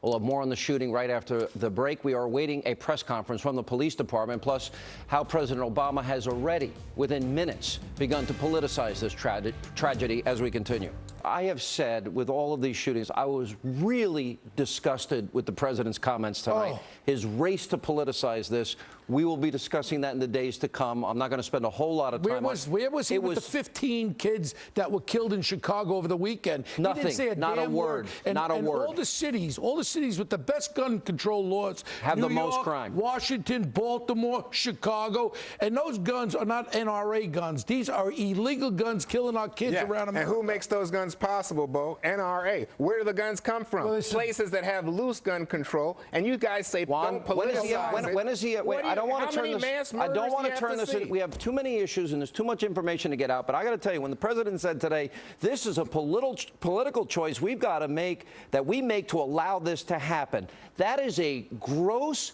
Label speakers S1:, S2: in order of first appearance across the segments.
S1: We'll have more on the shooting right after the break. We are awaiting a press conference from the police department, plus how President Obama has already, within minutes, begun to politicize this tragedy as we continue. I have said with all of these shootings, I was really disgusted with the president's comments tonight. His race to politicize this. We will be discussing that in the days to come. I'm not going to spend a whole lot of time on it.
S2: Where was he with the 15 kids that were killed in Chicago over the weekend?
S1: Nothing.
S2: He didn't say a
S1: not
S2: damn
S1: a word. Not a word.
S2: All the cities with the best gun control laws
S1: have
S2: New
S1: the most
S2: York,
S1: crime.
S2: Washington, Baltimore, Chicago, and those guns are not NRA guns. These are illegal guns killing our kids around America.
S3: And who makes those guns possible, Bo? NRA. Where do the guns come from? Well, places that have loose gun control. And you guys say don't politicize it.
S1: When is he? Wait, I don't want to turn this. I don't want to turn this. We have too many issues and there's too much information to get out. But I got to tell you, when the president said today, this is a political choice we've got to make, that we make to allow this to happen. That is a gross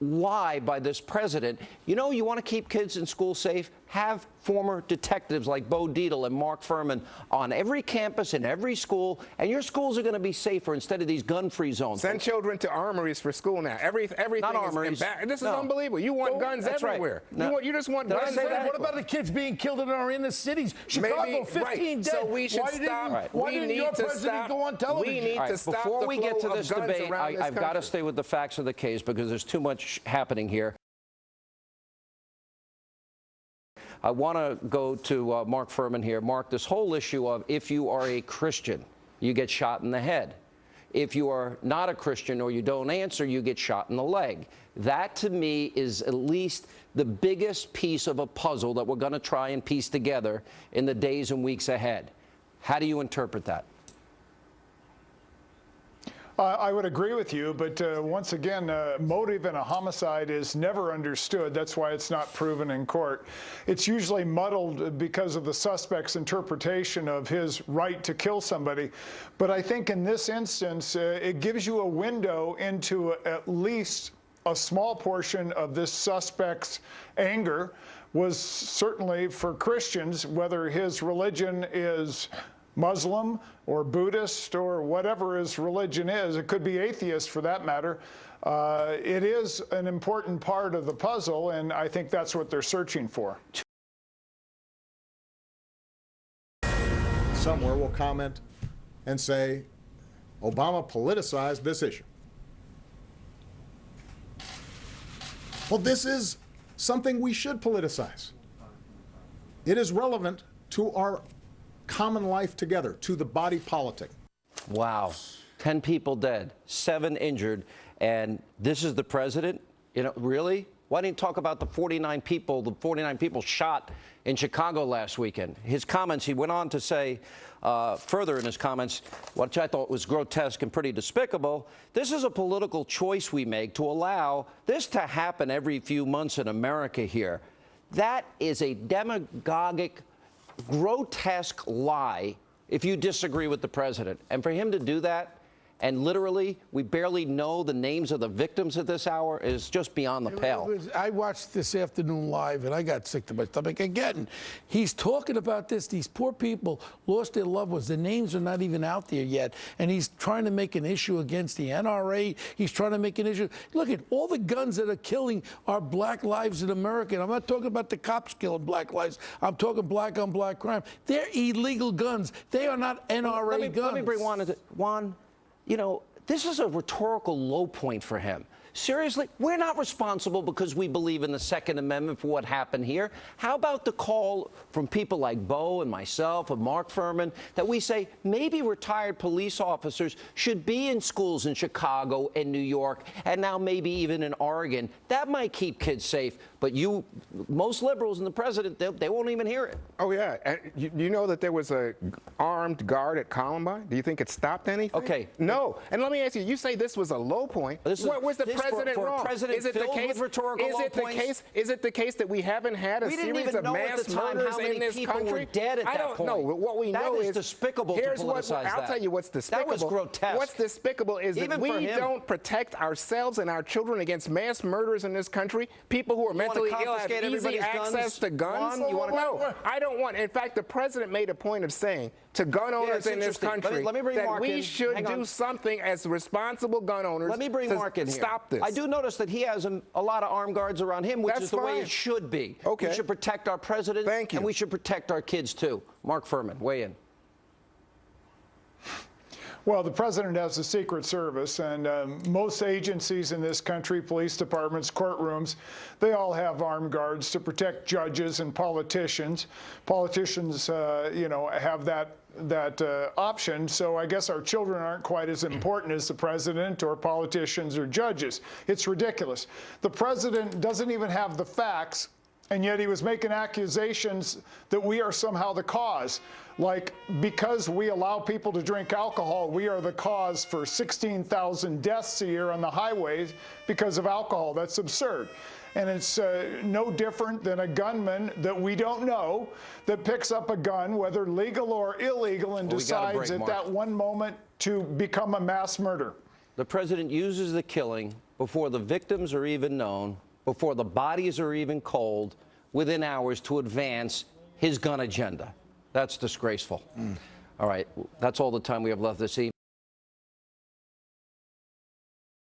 S1: lie by this president. You know, you want to keep kids in school safe? Have former detectives like Bo Dietl and Mark Furman on every campus in every school, and your schools are going to be safer instead of these gun-free zones.
S3: Send children to armories for school now. Everything
S1: not armories.
S3: This is unbelievable. You want guns everywhere.
S1: Right.
S3: You just want guns everywhere.
S2: What about the kids being killed in our inner cities? Chicago, 15 dead.
S3: So we should stop.
S2: Why didn't your president go on television?
S3: We need to stop
S1: before we get to this debate, I've got to stay with the facts of the case because there's too much happening here. I want to go to Mark Furman here. Mark, this whole issue of if you are a Christian, you get shot in the head. If you are not a Christian or you don't answer, you get shot in the leg. That, to me, is at least the biggest piece of a puzzle that we're going to try and piece together in the days and weeks ahead. How do you interpret that?
S4: I would agree with you, but once again, motive in a homicide is never understood. That's why it's not proven in court. It's usually muddled because of the suspect's interpretation of his right to kill somebody. But I think in this instance, it gives you a window into at least a small portion of this suspect's anger was certainly for Christians, whether his religion is Muslim or Buddhist or whatever his religion is. It could be atheist for that matter. It is an important part of the puzzle, and I think that's what they're searching for.
S5: Somewhere will comment and say, Obama politicized this issue. Well, this is something we should politicize. It is relevant to our common life together, to the body politic.
S1: Wow. 10 people dead, 7 injured, and this is the president? You know, really? Why didn't he talk about the 49 people shot in Chicago last weekend? His comments, he went on to say further in his comments, which I thought was grotesque and pretty despicable, this is a political choice we make to allow this to happen every few months in America here. That is a demagogic, grotesque lie if you disagree with the president. And for him to do that, and literally, we barely know the names of the victims at this hour, is just beyond the pale.
S2: I watched this afternoon live, and I got sick to my stomach. Again, he's talking about this. These poor people lost their loved ones. Their names are not even out there yet. And he's trying to make an issue against the NRA. He's trying to make an issue. Look at all the guns that are killing our black lives in America. And I'm not talking about the cops killing black lives. I'm talking black on black crime. They're illegal guns. They are not NRA guns.
S1: Let me bring Juan. You know, this is a rhetorical low point for him. Seriously, we're not responsible because we believe in the Second Amendment for what happened here. How about the call from people like Bo and myself and Mark Furman that we say maybe retired police officers should be in schools in Chicago and New York and now maybe even in Oregon. That might keep kids safe. But most liberals and the president, they won't even hear it.
S3: Oh, yeah. And you know that there was a armed guard at Columbine? Do you think it stopped anything?
S1: Okay.
S3: No. And let me ask you, you say this was a low point. What was the president wrong?
S1: Is it the case?
S3: Is it the case that we haven't had a series of mass murders in this country?
S1: Were dead at that point.
S3: I don't know. What we know is
S1: despicable to politicize that.
S3: I'll tell you what's despicable.
S1: That was grotesque.
S3: What's despicable is that we don't protect ourselves and our children against mass murders in this country. People who are mentally ill have
S1: confiscate
S3: easy
S1: everybody's
S3: access
S1: guns?
S3: to guns?
S1: Juan, you wanna-
S3: No, I don't want. In fact, the president made a point of saying to gun owners
S1: it's
S3: in this
S1: interesting.
S3: country
S1: Let me bring
S3: that
S1: Mark
S3: we
S1: in.
S3: should
S1: Hang
S3: do
S1: on.
S3: something as responsible gun owners.
S1: Let me bring
S3: to
S1: Mark in here.
S3: Stop this.
S1: I do notice that he has a lot of armed guards around him, which
S3: That's
S1: is the way
S3: fine.
S1: it should be.
S3: Okay.
S1: We should protect our president.
S3: Thank you.
S1: And we should protect our kids, too. Mark Furman, weigh in.
S4: Well, the president has a Secret Service, and most agencies in this country, police departments, courtrooms, they all have armed guards to protect judges and politicians. Politicians, have that option. So I guess our children aren't quite as important as the president or politicians or judges. It's ridiculous. The president doesn't even have the facts, and yet he was making accusations that we are somehow the cause. Like, because we allow people to drink alcohol, we are the cause for 16,000 deaths a year on the highways because of alcohol. That's absurd. And it's no different than a gunman that we don't know that picks up a gun, whether legal or illegal, and
S1: Well, we gotta
S4: decides
S1: break,
S4: at
S1: Mark.
S4: that one moment to become a mass murder.
S1: The president uses the killing before the victims are even known, before the bodies are even cold, within hours to advance his gun agenda. That's disgraceful. All right, that's all the time we have left this evening.